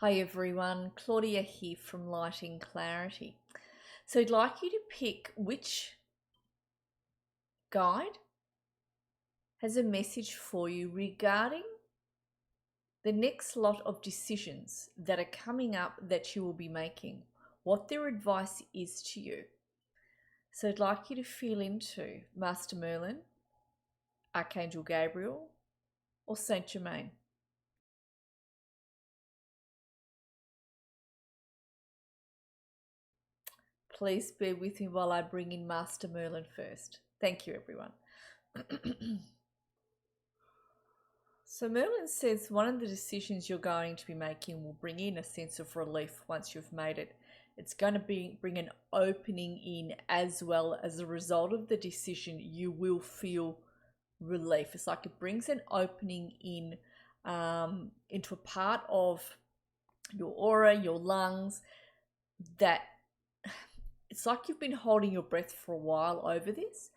Hi everyone, Claudia here from Lighting Clarity. So I'd like you to pick which guide has a message for you regarding the next lot of decisions that are coming up that you will be making, what their advice is to you. So I'd like you to feel into Master Merlin, Archangel Gabriel, or Saint Germain. Please bear with me while I bring in Master Merlin first. Thank you, everyone. So Merlin says one of the decisions you're going to be making will bring in a sense of relief once you've made it. It's going to bring an opening in, as well as a result of the decision you will feel relief. It's like it brings an opening in into a part of your aura, your lungs, that it's like you've been holding your breath for a while over this.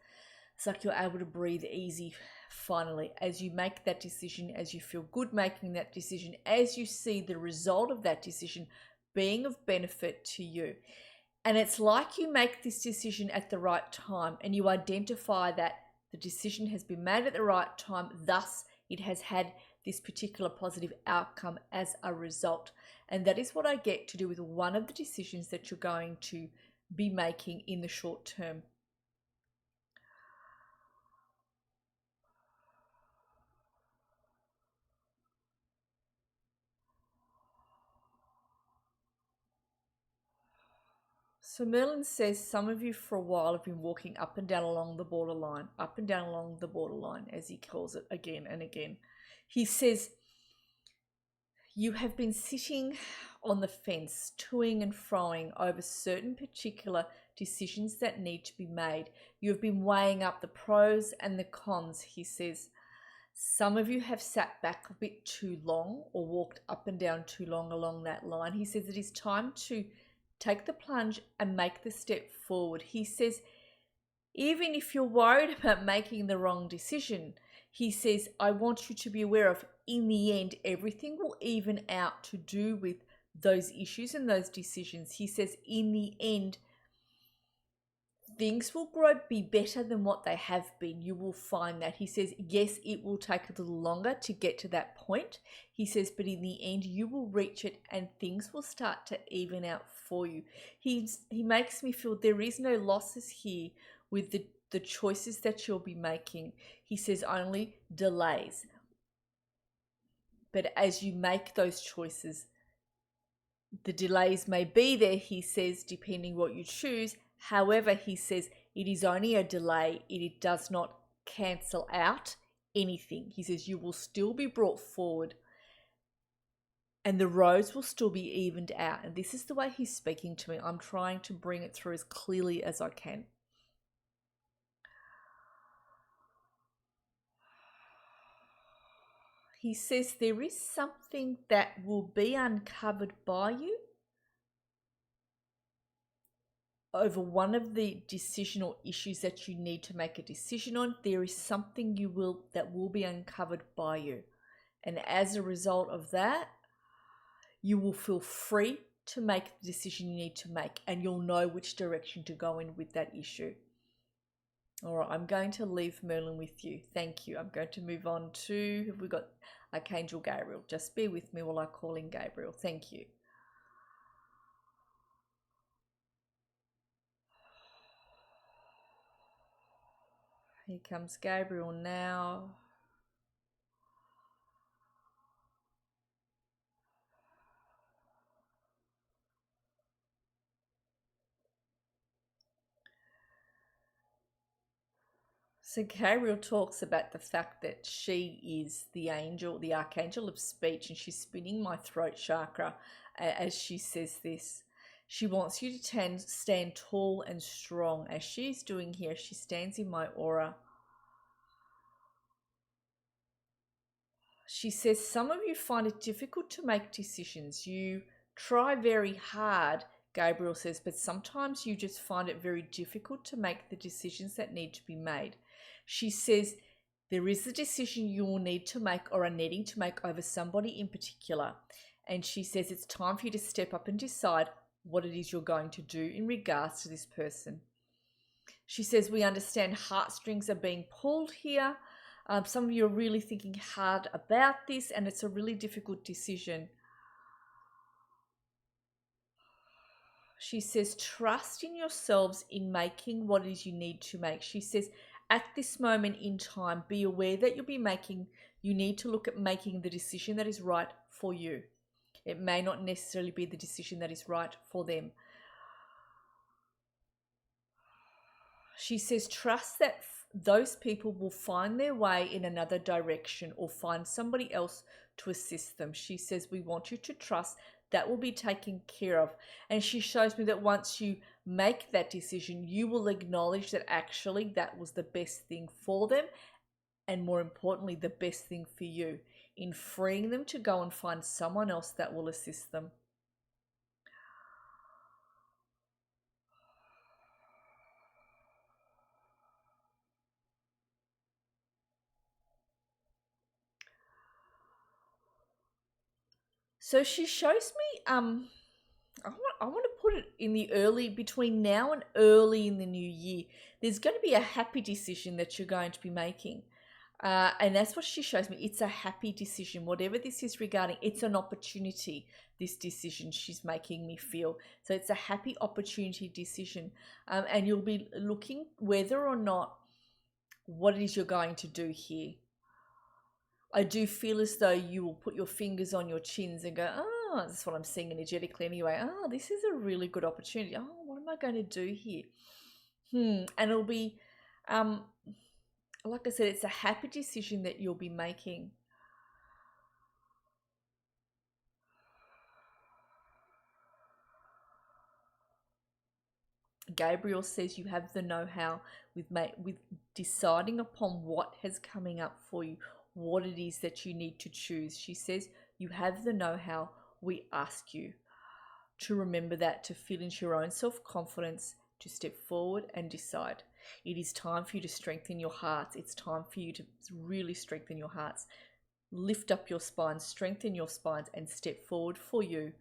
It's like you're able to breathe easy finally as you make that decision, as you feel good making that decision, as you see the result of that decision being of benefit to you. And it's like you make this decision at the right time and you identify that the decision has been made at the right time, thus it has had this particular positive outcome as a result. And that is what I get to do with one of the decisions that you're going to be making in the short term. So Merlin says some of you for a while have been walking up and down along the borderline, up and down along the borderline, as he calls it again and again. He says you have been sitting on the fence, toing and froing over certain particular decisions that need to be made. You have been weighing up the pros and the cons, he says. Some of you have sat back a bit too long or walked up and down too long along that line. He says it is time to take the plunge and make the step forward. He says, even if you're worried about making the wrong decision, he says, I want you to be aware of, in the end, everything will even out to do with those issues and those decisions. He says, in the end, things will be better than what they have been. You will find that. He says, yes, it will take a little longer to get to that point. He says, but in the end, you will reach it and things will start to even out for you. He makes me feel there is no losses here with the choices that you'll be making. He says only delays. But as you make those choices, the delays may be there, he says, depending what you choose. However, he says it is only a delay. It does not cancel out anything. He says you will still be brought forward and the roads will still be evened out. And this is the way he's speaking to me. I'm trying to bring it through as clearly as I can. He says there is something that will be uncovered by you over one of the decisional issues that you need to make a decision on. There is something that will be uncovered by you. And as a result of that, you will feel free to make the decision you need to make and you'll know which direction to go in with that issue. All right, I'm going to leave Merlin with you. Thank you. I'm going to move on to, have we got Archangel Gabriel? Just bear with me while I call in Gabriel. Thank you. Here comes Gabriel now. So Gabriel talks about the fact that she is the angel, the archangel of speech, and she's spinning my throat chakra as she says this. She wants you to stand tall and strong, as she's doing here. She stands in my aura. She says some of you find it difficult to make decisions. You try very hard, Gabriel says, but sometimes you just find it very difficult to make the decisions that need to be made. She says there is a decision you will need to make or are needing to make over somebody in particular. And she says it's time for you to step up and decide what it is you're going to do in regards to this person. She says we understand heartstrings are being pulled here. Some of you are really thinking hard about this, and it's a really difficult decision. She says, trust in yourselves in making what it is you need to make. She says, at this moment in time, be aware that you need to look at making the decision that is right for you. It may not necessarily be the decision that is right for them. She says, trust that those people will find their way in another direction or find somebody else to assist them. She says, we want you to trust that will be taken care of. And she shows me that once you make that decision, you will acknowledge that actually that was the best thing for them, and more importantly, the best thing for you, in freeing them to go and find someone else that will assist them. So she shows me, I want to put it in the early, between now and early in the new year, there's going to be a happy decision that you're going to be making. And that's what she shows me. It's a happy decision. Whatever this is regarding, it's an opportunity, this decision she's making me feel. So it's a happy opportunity decision. And you'll be looking whether or not what it is you're going to do here. I do feel as though you will put your fingers on your chins and go, oh, that's what I'm seeing energetically anyway. Oh, this is a really good opportunity. Oh, what am I going to do here? And it'll be, like I said, it's a happy decision that you'll be making. Gabriel says you have the know-how with deciding upon what has coming up for you, what it is that you need to choose. She says you have the know-how. We ask you to remember that, to feel into your own self-confidence, to step forward and decide. It is time for you to strengthen your hearts. It's time for you to really strengthen your hearts. Lift up your spines, strengthen your spines, and step forward for you.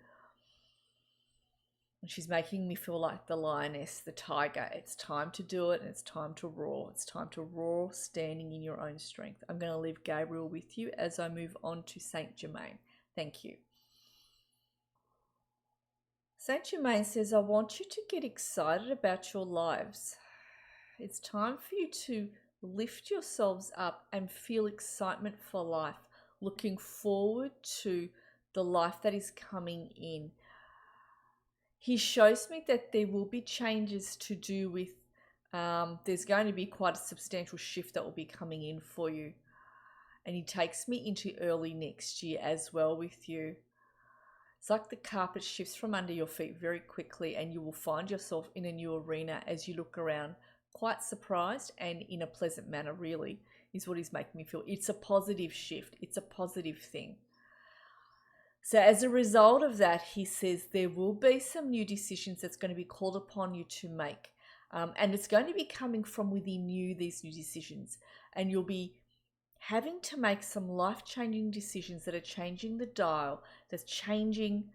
And she's making me feel like the lioness, the tiger. It's time to do it, and it's time to roar. It's time to roar, standing in your own strength. I'm going to leave Gabriel with you as I move on to Saint Germain. Thank you. Saint Germain says, I want you to get excited about your lives. It's time for you to lift yourselves up and feel excitement for life, looking forward to the life that is coming in. He shows me that there will be changes to do with, there's going to be quite a substantial shift that will be coming in for you. And he takes me into early next year as well with you. It's like the carpet shifts from under your feet very quickly, and you will find yourself in a new arena as you look around, quite surprised and in a pleasant manner, really, is what he's making me feel. It's a positive shift. It's a positive thing. So as a result of that, he says there will be some new decisions that's going to be called upon you to make. And it's going to be coming from within you, these new decisions. And you'll be having to make some life-changing decisions that are changing the dial, that's changing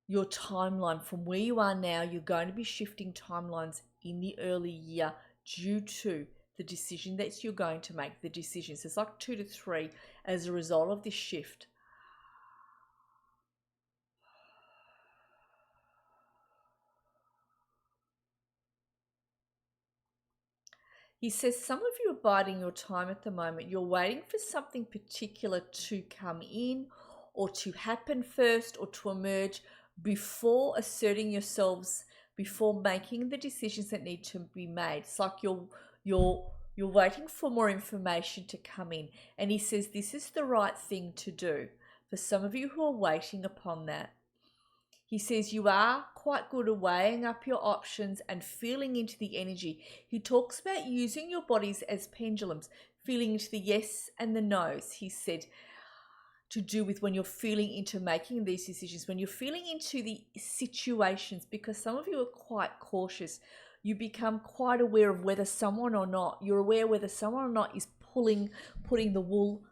your timeline from where you are now. You're going to be shifting timelines in the early year due to the decision that you're going to make, the decisions. It's like 2 to 3 as a result of this shift. He says some of you are biding your time at the moment. You're waiting for something particular to come in or to happen first or to emerge before asserting yourselves, before making the decisions that need to be made. It's like you're waiting for more information to come in. And he says this is the right thing to do for some of you who are waiting upon that. He says you are quite good at weighing up your options and feeling into the energy. He talks about using your bodies as pendulums, feeling into the yes and the no's. He said to do with when you're feeling into making these decisions, when you're feeling into the situations, because some of you are quite cautious. You become quite aware of whether someone or not, you're aware whether someone or not is putting the wool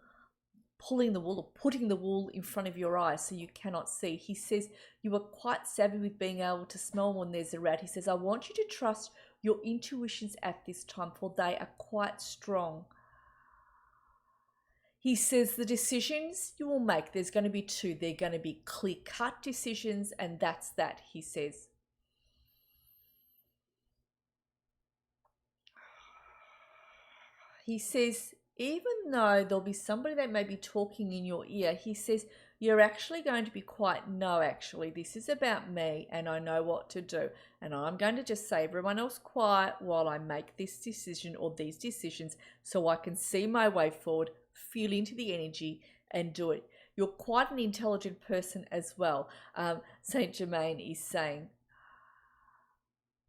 pulling the wool or putting the wool in front of your eyes so you cannot see. He says you are quite savvy with being able to smell when there's a rat. He says, I want you to trust your intuitions at this time, for they are quite strong. He says the decisions you will make, there's going to be two. They're going to be clear-cut decisions, and that's that, he says. He says, even though there'll be somebody that may be talking in your ear, he says, you're actually going to be quite, no, actually, this is about me and I know what to do. And I'm going to just say everyone else quiet while I make this decision or these decisions so I can see my way forward, feel into the energy and do it. You're quite an intelligent person as well, Saint Germain is saying.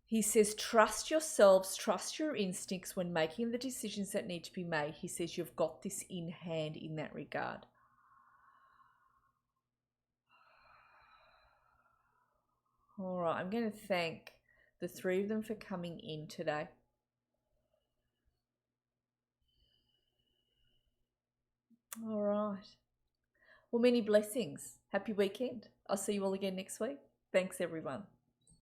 He says, trust yourselves, trust your instincts when making the decisions that need to be made. He says, you've got this in hand in that regard. All right, I'm going to thank the three of them for coming in today. All right. Well, many blessings. Happy weekend. I'll see you all again next week. Thanks, everyone.